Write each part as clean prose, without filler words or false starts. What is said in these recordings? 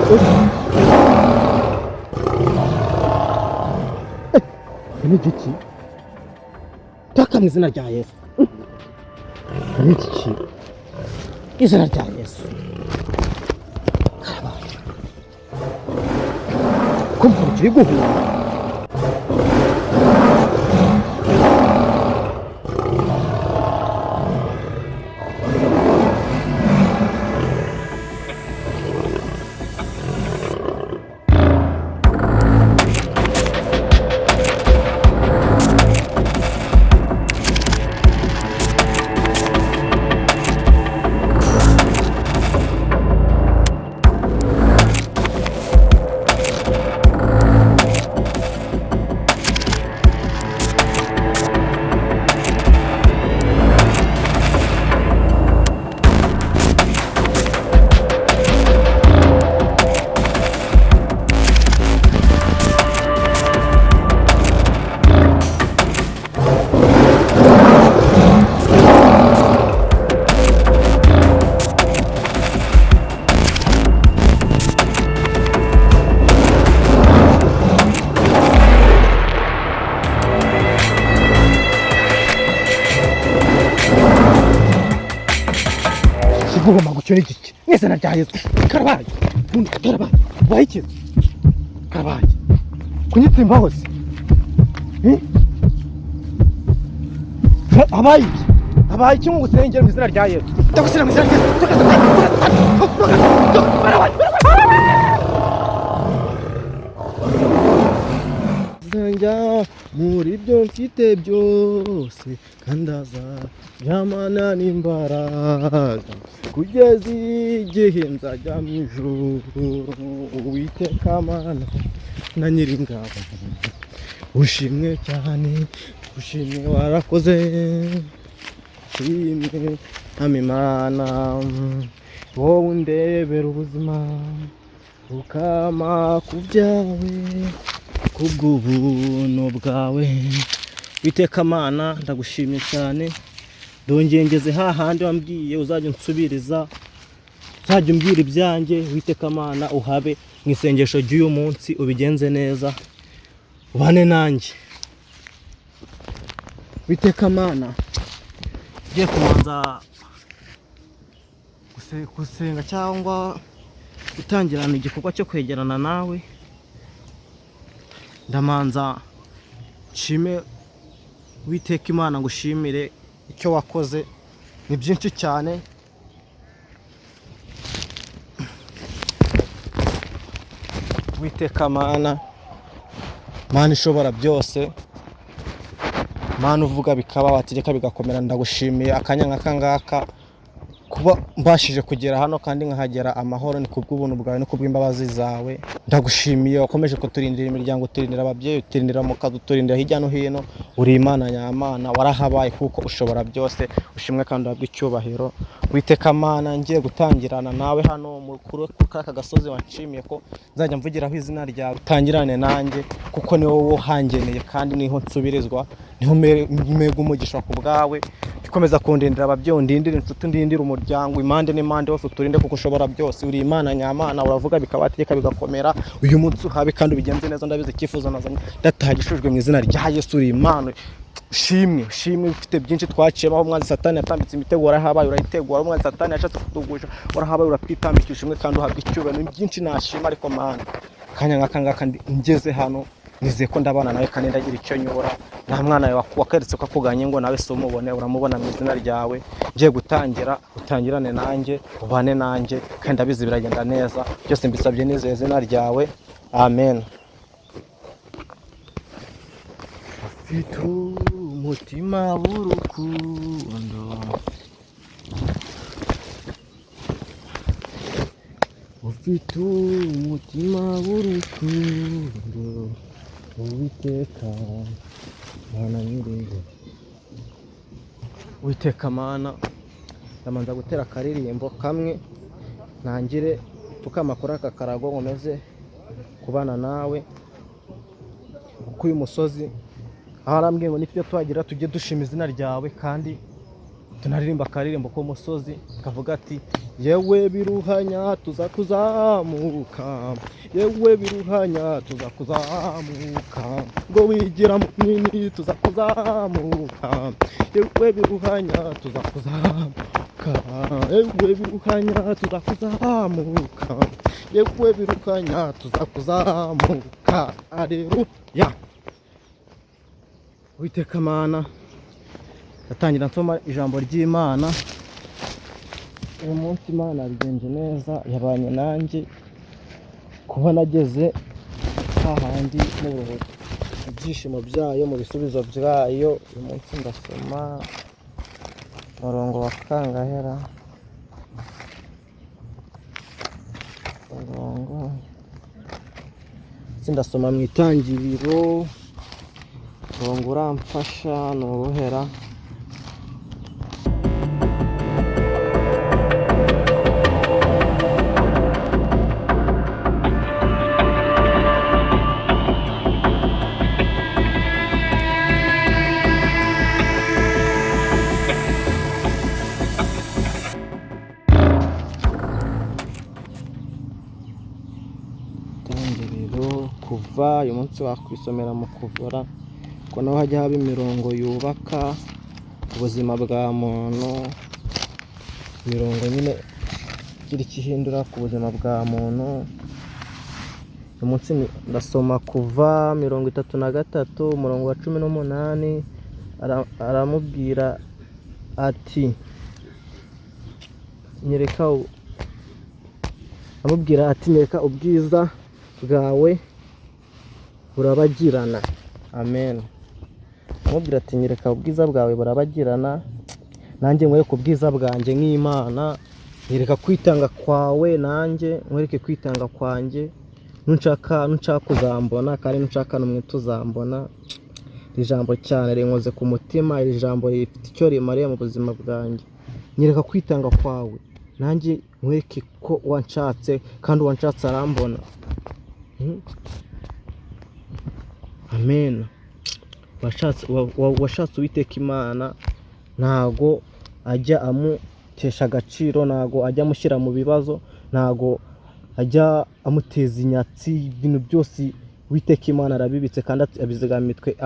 Ni igiki taka mu izina rya Yesu. Ni igiki izina rya Yesu. Kumva kiri guhura. Ugomba gucyora igiki mwese na rya Yesu. Karabaye karabaye wayikize karabaye kunyitsimba hose abaye iki ngo usengere mu izina rya Yesu. Ndagusira mu izina rya Yesu. Zanja muri byo mfite byose kandaza yamana n'imbaraga kugeza igihe nzajya mu ijuru. Uwiteka Mana na Nyiringabo ushimwe cyane, ushimwe warakoze, ushimwe Imana wowe undebera ubuzima ukama ku byawe kubw'ubuntu bwawe. Uwiteka Mana ndagushimye cyane, ndongeye ngeze hahandi wambwiye uzajya unsubiriza, uzajya umbwira ibyanjye. Uwiteka Mana uhabe mu isengesho ry'uyu munsi, ubigenze neza, ubane nanjye. Uwiteka Mana ngiye kubanza gusenga cyangwa gutangirana igikorwa cyo kwegerana nawe. Ndamanza nshime Uwiteka Imana ngo ushimire icyo wakoze, ni byinshi cyane. Uwiteka Mana, Mana ishobora byose, Mana uvuga bikaba, wategeka bigakomera. Ndagushimiye akanya nk'aka ngaka kuba mbashije kugera hano kandi nkahagera amahoro, ni kubw'ubuntu bwawe no kubw'imbabazi zawe. Ndagushimiye wakomeje kuturindira imiryango, uturindira ababyeyi, uturindira mu kazi, uturindira hirya no hino. Uri Imana nyamana, warahabaye kuko ushobora byose. Ushimwe kandi uhabwe icyubahiro. Uwiteka Mana ngiye gutangirana nawe hano kuri aka gasozi wanshimiye ko nzajya mvugiraho izina ryawe. Utangirane nanjye kuko ni wowe uhangeneye kandi niho nsubirizwa, niho mega umugisha ku bwawe. Ikomeza kundindira ababyeyi, undindira inshuti, undindira umuryango, impande n'impande hose uturinde kuko ushobora byose. Uri Imana nyamana, uravuga bikabategeka bigakomera. Uyu munsi uhabe kandi ubigenze neza. Ndabizi icyifuzo nazanye datahagishujwe mu izina rya Yesu. Uri Imana ushimwe, ufite byinshi twaciyemo. Aho umwanzi Satani yatambitse imitego warahabaye urayitegura, umwanzi Satani yashatse kutugusha warahabaye uratwitambikisha imwe kandi uhabwa icyubahiro. Ni byinshi nashima, ariko Mana kanya ngaka ngaka ngeze hano nizeye ko ndabana nawe kandi ndagira icyo nyura. Nta mwana wawe wakeretse ko akuganye ngo nawe se umubone, uramubona mu izina ryawe. Ngiye gutangira, utangirane nanjye, ubane nanjye kandi ndabizi biragenda neza. Byose mbisabye nizeye izina ryawe, amen. Ufite umutima w'urukundo, ufite umutima w'urukundo, Uwiteka Mana Nyiringabo. Uwiteka Mana, ndamanza gutera akaririmbo kamwe ntangire tukamakora aka karago nkomeze kubana nawe. Kuko uyu musozi aho arambwiye ngo nifite twagira tujye dushima izina ryawe, kandi tunaririmba akaririmbo ko musozi kavuga ati yewe biruhanya tuza kuzamuka, yewe biruhanya tuza kuzamuka, ngo wigira munini tuza kuzamuka, yewe biruhanya tuza kuzamuka, yewe biruhanya tuza kuzamuka, yewe biruhanya tuza kuzamuka. Aleluya. Uwiteka Mana, ndatangira nsoma ijambo ry'Imana. Uyu munsi Imana yabigenje neza, yabanye nanjye kuba nageze hahandi mu byishimo byayo, mu bisubizo byayo. Uyu munsi ndasoma umurongo wa kangahera, ndasoma mu itangiriro. Umurongo uramfasha ni uruhera. Kuva uyu munsi wakwisomera mu kuvura, ko naho hajya haba imirongo yubaka ubuzima bwa muntu, imirongo nyine igira ikihindura ku buzima bwa muntu. Uyu munsi ndasoma kuva 33 umurongo wa 18. Aramubwira ati nyereka ubwiza bwawe burabagirana. Amen. Amubwira ati nyereka ubwiza bwawe burabagirana, nanjye nkwereke ubwiza bwanjye nk'Imana. Nyereka kwitanga kwawe, nanjye nkwereke kwitanga kwanjye. Nunshaka kuzambona kandi nunshaka numwe tuzambona. Iri jambo cyane rinkoze ku mutima, iri jambo rifite icyo rimariye mu buzima bwanjye. Nyereka kwitanga kwawe, nanjye nkwereke ko wanshatse kandi wanshatse arambona. Amen. Washatse Uwiteka Imana ntago ajya amutesha agaciro, ntago ajya amushyira mu bibazo, ntago ajya amuteza inyatsi. Ibintu byose Uwiteka Imana arabibitse kandi abizigama twe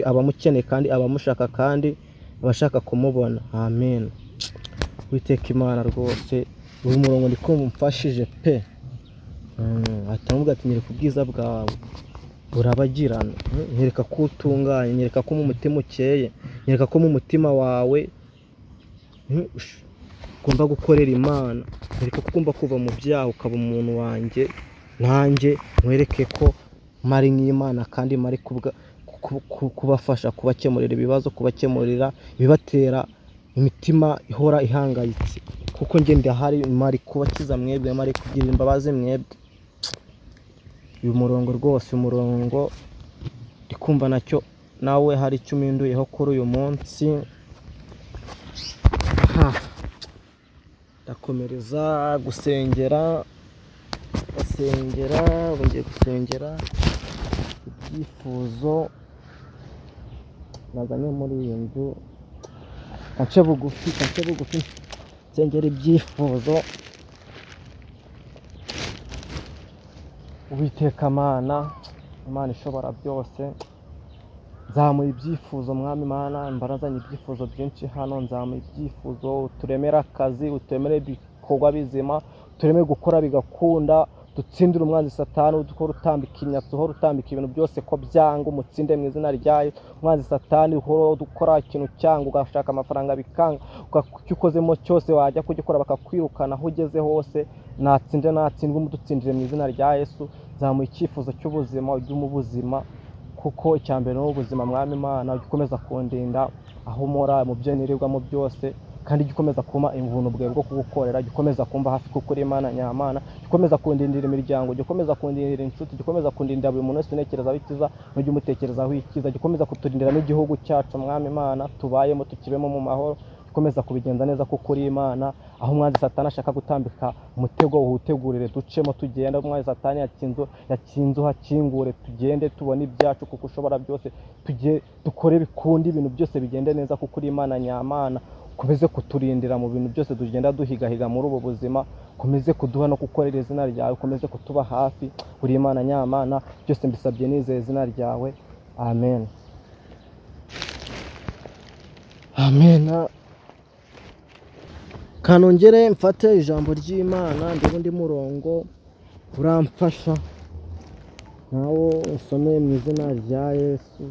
abamukeneye kandi abamushaka kandi abashaka kumubona. Amen. Uwiteka Imana rwose uyu murongo ndiko mumfashije pe. Atamubwira ati nyereka ubwiza bwawe burabagirana, nyereka ko utunganye, nyereka ko mu mutima ukeye, nyereka ko mu mutima wawe ugomba gukorera Imana, nyereka ko ugomba kuva mu byaha ukaba umuntu wanjye. Nanjye nkwereke ko mari nk'Imana kandi mari kubafasha, kubakemurira ibibazo, kubakemurira ibibatera imitima ihora ihangayitse, kuko njye ndahari mari kubakiza mwebwe, mari kugira imbabazi mwebwe. Uyu murongo rwose, umurongo ndikumva nacyo nawe hari icyo uminduyeho kuri uyu munsi. Ndakomereza gusengera, bongeye gusengera ibyifuzo nazanye muri iyi nzu. Kance bugufi nsengera ibyifuzo. Uwiteka Mana, Imana ishobora byose, nzamuye ibyifuzo Mwami Mana, mbarazanye ibyifuzo byinshi hano. Nzamuye ibyifuzo, uturemere akazi, uturemere ibikorwa bizima, uturemere gukora bigakunda, dutsindire umwanzi Satani, udukora utambika inyatsi, uhora utambika ibintu byose ko byanga, umutsinde mu izina ryayo. Umwanzi Satani uhora dukora ikintu cyanga, ugashaka amafaranga bikanga, icyo ukozemo cyose wajya kugikora bakakwirukana aho ugeze hose. Natsindwe umudutsindire mu izina rya Yesu. Nzamuye icyifuzo cy'ubuzima, ujye mu buzima, kuko icyambere ni ubuzima Mwami Imana. Ugikomeza kundinda aho mora, mu byo nirirwamo byose, kandi gikomeza kuma ubuntu bwawe bwo kugukorera, gikomeza kumba hafi kuko uri Imana nyamana, gikomeza kundindira imiryango, gikomeza kundindira inshuti, gikomeza kundindira buri muntu wese unekereza wikiza n'ujye umutekerezaho ikiza, gikomeza kuturindira n'igihugu cyacu Mwami Imana tubayemo, tukibemo mu mahoro. Gikomeza kubigenza neza kuko uri Imana. Aho umwanzi Satani ashaka gutambika umutego uwutegurire ducemo tugenda. Umwanzi Satani yakinze uhakingure, tugende tubone ibyacu kuko ushobora byose. Tujye dukore bikundi ibintu byose bigende neza kuko uri Imana nyamana. komeze kuturindira mu bintu byose tugenda duhigahiga muri ubu buzima, komeze kuduha no gukorera izina ryawe, komeze kutuba hafi, uri Imana nyamana, byose mbisabye nizeye izina ryawe, amen. Amen. Kanongere mfate ijambo ry'Imana ndebe undi murongo uramfasha nawo usome mu izina rya Yesu.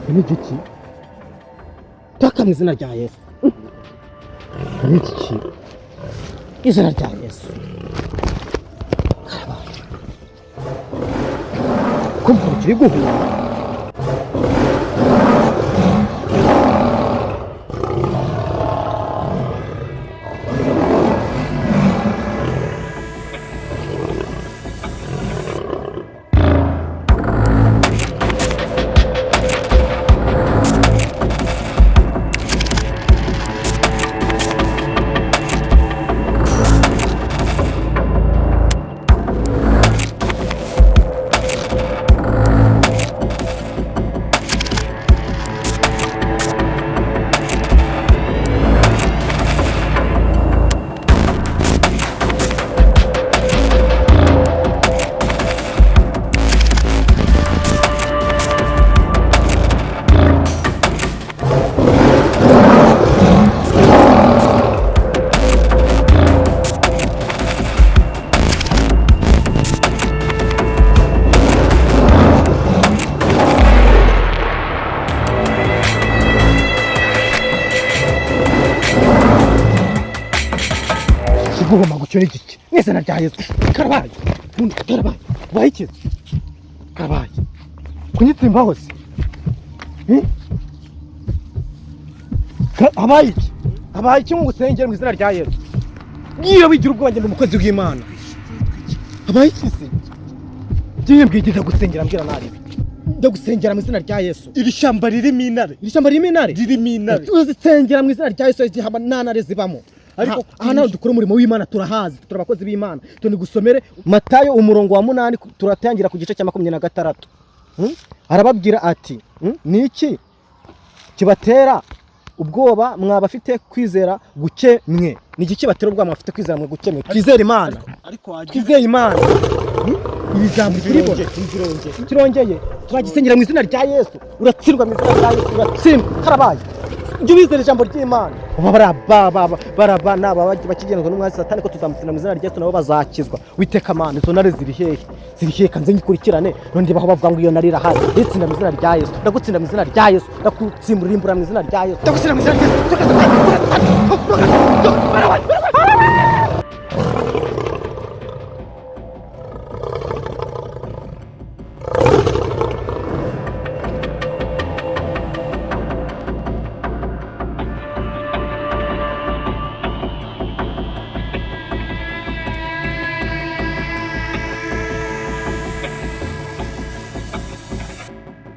Ni iki? Taka mu izina rya Yesu. Ni iki? Izina rya Yesu. Kumva kiri guhura. Ugomba gucyora igiki mwese na rya Yesu. Karabaye karabaye bayikize karabaye kunyitsimba hose abaye iki mu gusengera mu izina rya Yesu. Ngiye wigira ubwenge n'umukozi w'Imana. Abaye iki se ngiye mbwigenda gusengera mbwira nari ndagusengera mu izina rya Yesu. Iri shamba ririmo intare, ririmo intare. Tuzisengera mu izina rya Yesu, haba nanare zibamo. Ariko hano dukora umurimo w'Imana, turahazi, turabakozi b'Imana. Tuni gusomere Matayo umurongo wa 8 turatangira ku gice cya 26. Arababwira ati niki kibatera ubwoba mwabafite kwizera guke mwe? Ni iki kibatera ubwoba mwafite kwizera mwe guke mwe? Twizere Imana, twizeye Imana. Iri jambo kirongeye turagisengera mu izina rya Yesu. Uratsirwa mu izina rya Yesu, uratsindwa. Karabaye njye bizera ijambo ry'Imana. Barabana bakigendwa n'umwasi Satani ko tuzamutsina mu izina rya Yesu nabo bazakizwa. Witeka Mana, izo nare ziri hehe kanze ngikurikirane none baho bavuga ngo iyo nari irahari. Ndetsinda mu izina rya Yesu, ndagutsinda mu izina rya Yesu, ndakutsimbura imbura mu izina rya Yesu, ndagutsinda mu izina rya Yesu.